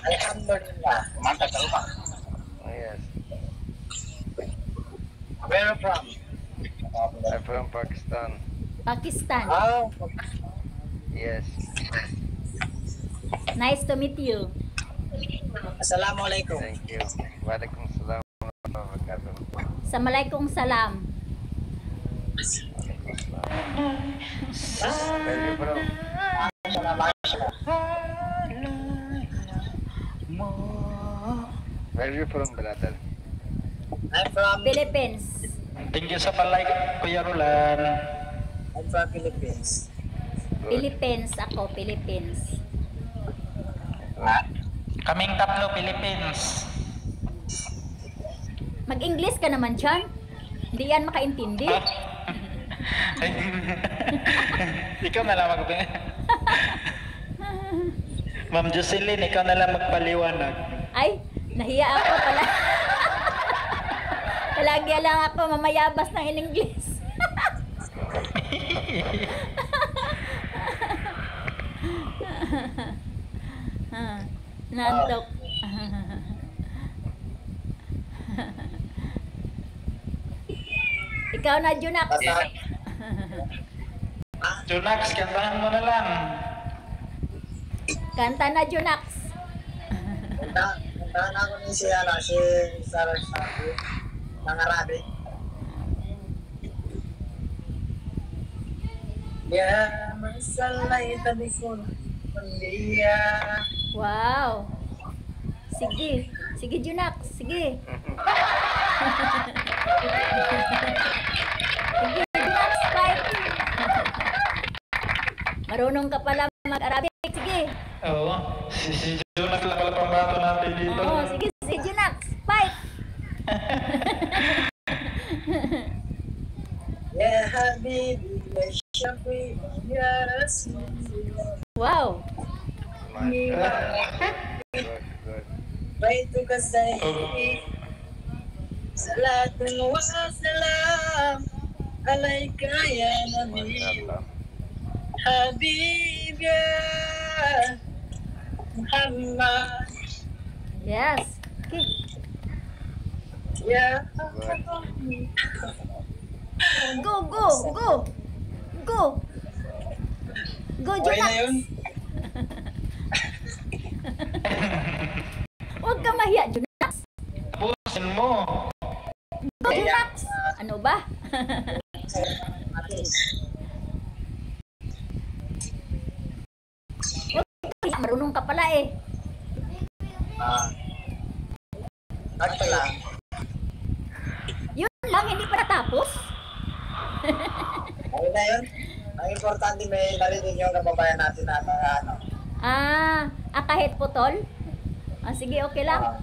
Alhamdulillah. Mantap ka ba? Oh, yes. Where are you from? I'm from Pakistan. Pakistan. Oh, Yes. Nice to meet you. Assalamualaikum. Thank you. Waalaikumsalam warahmatullahi wabarakatuh. Assalamualaikum salam. Where are you from? Where are you from, brother? I'm from Philippines. Thank you sa palike, Kuya Roland. I'm from Philippines. Philippines ako, Philippines. Kaming tatlo, Philippines. Mag-English ka naman dyan. Hindi yan makaintindi. Ikaw na lang Ma'am Jocelyn, ikaw na lang magpaliwanag. Ay, nahiya ako pala. Palagi lang ako mamayabas ng in-English. Nantok. Ikaw na, Junax. Junax, kantahan mo na lang. Kanta na, Junax. Kantahan ako ni si Sarah Sabi ng Arabic. Ya masallaita bikul mandiya. Wow. Sige. Sige, Junax. Sige. Sige, Junax. Fight. Marunong ka pala mag-Arabic. Sige. Oo. Si Junax lang pala pambato natin dito. Oo, sige. Sige, Junax. Fight. Ya habibi ya syafi ya rasulullah. Wow. My God. Good. Baituka sayyidi. Salatun wa salam alaika ya nabi. Mashallah. Habib ya Muhammad Yes. Okay. ya Go, go, go. Go. Go, Okay na yun? Junax. Huwag ka mahiya, Junax. Tapusin mo. Go, Junax. Ano ba? Huwag ka mahiya. Marunong ka pala eh. Sakto lang. Yun lang, hindi pa natapos. Okay na yun? Ang importante may narinig yung kababayan natin na ano. Kahit putol? Sige, okay lang.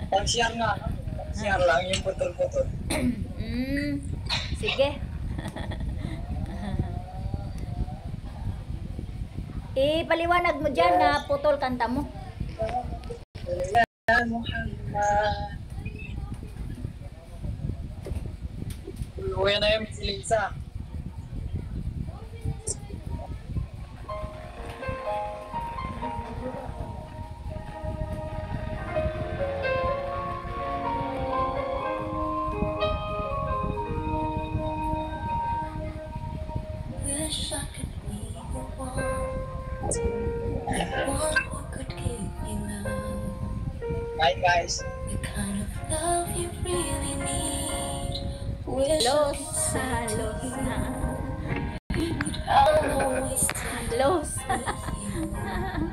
Pag-share nga. Pag-share lang yung putol-putol. Sige. Ipaliwanag mo dyan na putol kanta mo. Ya Muhammad. Uwi na yung si Lisa. Wish I could be the one who could give you love, Hi guys. the kind of love you really need. Wish I Los. could say to Los. you, I'll always take Los. you.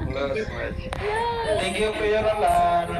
Close much. Thank you, Kuya Roland.